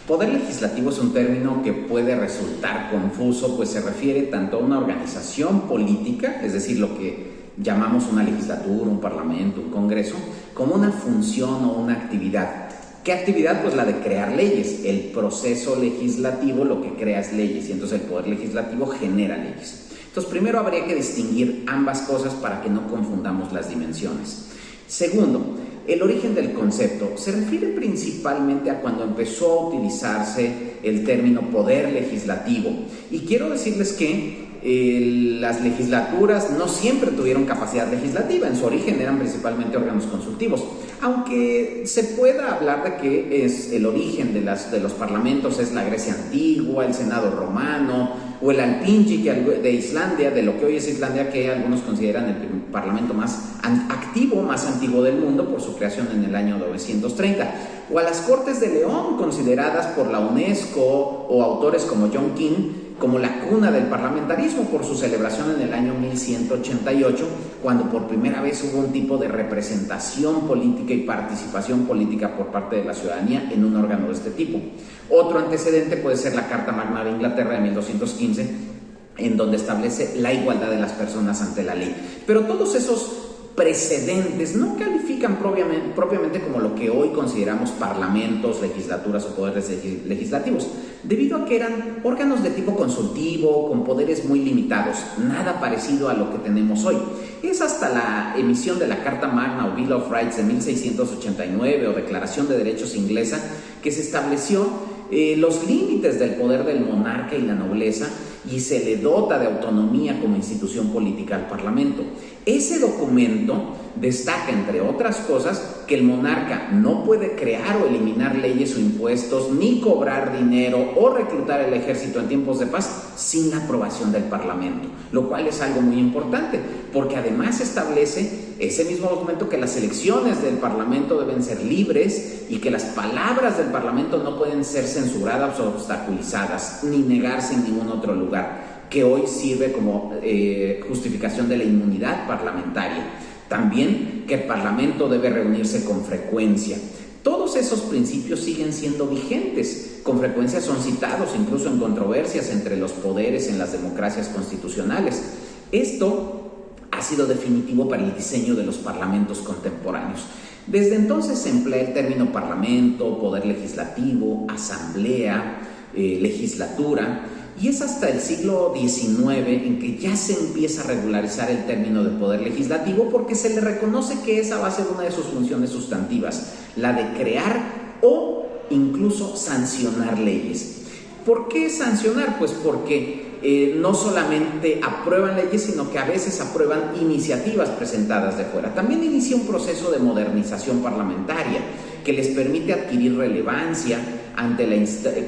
Poder legislativo es un término que puede resultar confuso, pues se refiere tanto a una organización política, es decir, lo que llamamos una legislatura, un parlamento, un congreso, como una función o una actividad. ¿Qué actividad? Pues la de crear leyes. El proceso legislativo lo que crea es leyes y entonces el poder legislativo genera leyes. Entonces, primero habría que distinguir ambas cosas para que no confundamos las dimensiones. Segundo, el origen del concepto se refiere principalmente a cuando empezó a utilizarse el término poder legislativo. Y quiero decirles que las legislaturas no siempre tuvieron capacidad legislativa, en su origen eran principalmente órganos consultivos, aunque se pueda hablar de que es el origen de los parlamentos es la Grecia antigua, el Senado romano o el Alþingi de Islandia, de lo que hoy es Islandia, que algunos consideran el parlamento más activo, más antiguo del mundo por su creación en el año 930, o a las Cortes de León, consideradas por la UNESCO o autores como John King como la cuna del parlamentarismo por su celebración en el año 1188, cuando por primera vez hubo un tipo de representación política y participación política por parte de la ciudadanía en un órgano de este tipo. Otro antecedente puede ser la Carta Magna de Inglaterra de 1215, en donde establece la igualdad de las personas ante la ley. Pero todos esos precedentes no califican propiamente como lo que hoy consideramos parlamentos, legislaturas o poderes legislativos, debido a que eran órganos de tipo consultivo, con poderes muy limitados, nada parecido a lo que tenemos hoy. Es hasta la emisión de la Carta Magna o Bill of Rights de 1689 o Declaración de Derechos inglesa que se estableció los límites del poder del monarca y la nobleza y se le dota de autonomía como institución política al Parlamento. Ese documento destaca, entre otras cosas, que el monarca no puede crear o eliminar leyes o impuestos, ni cobrar dinero o reclutar el ejército en tiempos de paz sin la aprobación del Parlamento, lo cual es algo muy importante, porque además establece ese mismo documento que las elecciones del Parlamento deben ser libres y que las palabras del Parlamento no pueden ser censuradas o obstaculizadas, ni negarse en ningún otro lugar, que hoy sirve como justificación de la inmunidad parlamentaria. También que el Parlamento debe reunirse con frecuencia. Todos esos principios siguen siendo vigentes. Con frecuencia son citados incluso en controversias entre los poderes en las democracias constitucionales. Esto ha sido definitivo para el diseño de los parlamentos contemporáneos. Desde entonces se emplea el término parlamento, poder legislativo, asamblea, legislatura, y es hasta el siglo XIX en que ya se empieza a regularizar el término de poder legislativo porque se le reconoce que esa va a ser una de sus funciones sustantivas, la de crear o incluso sancionar leyes. ¿Por qué sancionar? Pues porque no solamente aprueban leyes, sino que a veces aprueban iniciativas presentadas de fuera. También inicia un proceso de modernización parlamentaria que les permite adquirir relevancia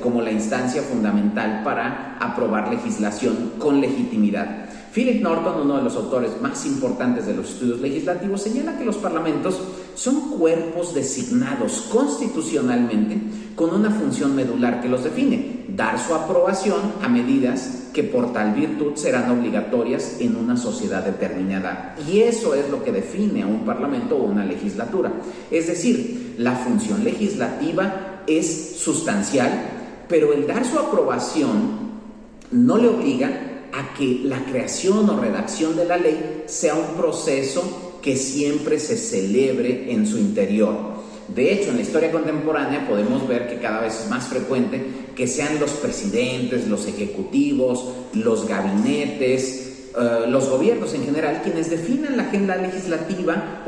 como la instancia fundamental para aprobar legislación con legitimidad. Philip Norton, uno de los autores más importantes de los estudios legislativos, señala que los parlamentos son cuerpos designados constitucionalmente con una función medular que los define: dar su aprobación a medidas que por tal virtud serán obligatorias en una sociedad determinada. Y eso es lo que define a un parlamento o una legislatura. Es decir, la función legislativa es sustancial, pero el dar su aprobación no le obliga a que la creación o redacción de la ley sea un proceso que siempre se celebre en su interior. De hecho, en la historia contemporánea podemos ver que cada vez es más frecuente que sean los presidentes, los ejecutivos, los gabinetes, los gobiernos en general quienes definan la agenda legislativa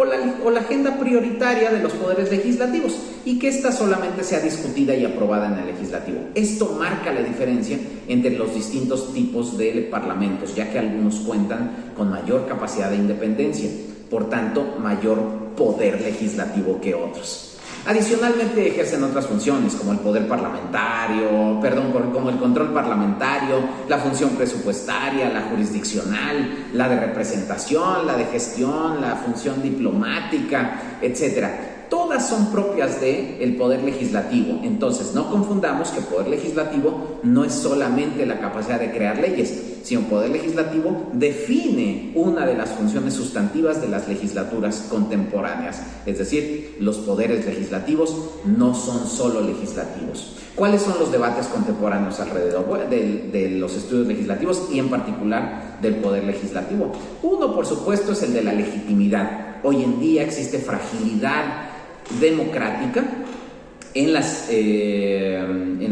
o la agenda prioritaria de los poderes legislativos y que ésta solamente sea discutida y aprobada en el legislativo. Esto marca la diferencia entre los distintos tipos de parlamentos, ya que algunos cuentan con mayor capacidad de independencia, por tanto mayor poder legislativo que otros. Adicionalmente ejercen otras funciones como el poder parlamentario, como el control parlamentario, la función presupuestaria, la jurisdiccional, la de representación, la de gestión, la función diplomática, etc. todas son propias del poder legislativo. Entonces, no confundamos que el poder legislativo no es solamente la capacidad de crear leyes, sino el poder legislativo define una de las funciones sustantivas de las legislaturas contemporáneas. Es decir, los poderes legislativos no son solo legislativos. ¿Cuáles son los debates contemporáneos alrededor de los estudios legislativos y en particular del poder legislativo? Uno, por supuesto, es el de la legitimidad. Hoy en día existe fragilidad democrática en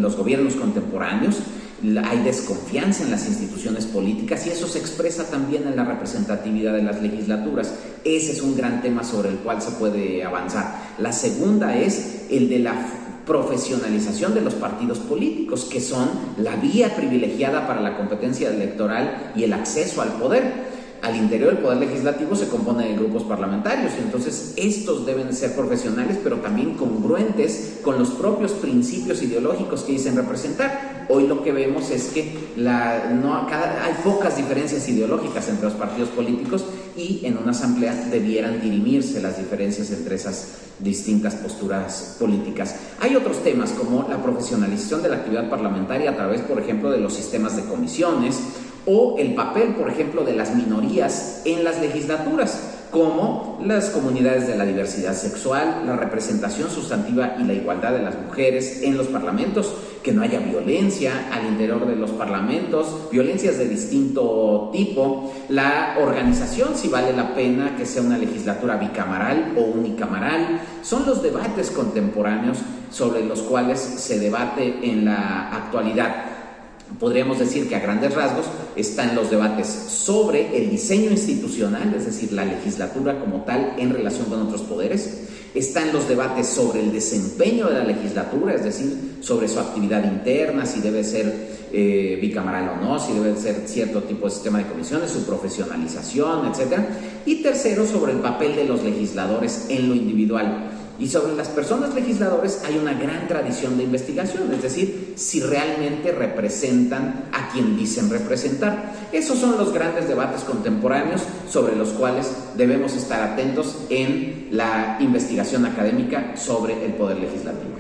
los gobiernos contemporáneos. Hay desconfianza en las instituciones políticas y eso se expresa también en la representatividad de las legislaturas. Ese es un gran tema sobre el cual se puede avanzar. La segunda es el de la profesionalización de los partidos políticos, que son la vía privilegiada para la competencia electoral y el acceso al poder. Al interior del poder legislativo se compone de grupos parlamentarios y entonces estos deben ser profesionales pero también congruentes con los propios principios ideológicos que dicen representar. Hoy lo que vemos es que hay pocas diferencias ideológicas entre los partidos políticos y en una asamblea debieran dirimirse las diferencias entre esas distintas posturas políticas. Hay otros temas como la profesionalización de la actividad parlamentaria a través, por ejemplo, de los sistemas de comisiones, o el papel, por ejemplo, de las minorías en las legislaturas, como las comunidades de la diversidad sexual, la representación sustantiva y la igualdad de las mujeres en los parlamentos, que no haya violencia al interior de los parlamentos, violencias de distinto tipo, la organización, si vale la pena que sea una legislatura bicameral o unicameral. Son los debates contemporáneos sobre los cuales se debate en la actualidad. Podríamos decir que a grandes rasgos están los debates sobre el diseño institucional, es decir, la legislatura como tal en relación con otros poderes. Están los debates sobre el desempeño de la legislatura, es decir, sobre su actividad interna, si debe ser bicameral o no, si debe ser cierto tipo de sistema de comisiones, su profesionalización, etc. Y tercero, sobre el papel de los legisladores en lo individual. Y sobre las personas legisladores hay una gran tradición de investigación, es decir, si realmente representan a quien dicen representar. Esos son los grandes debates contemporáneos sobre los cuales debemos estar atentos en la investigación académica sobre el poder legislativo.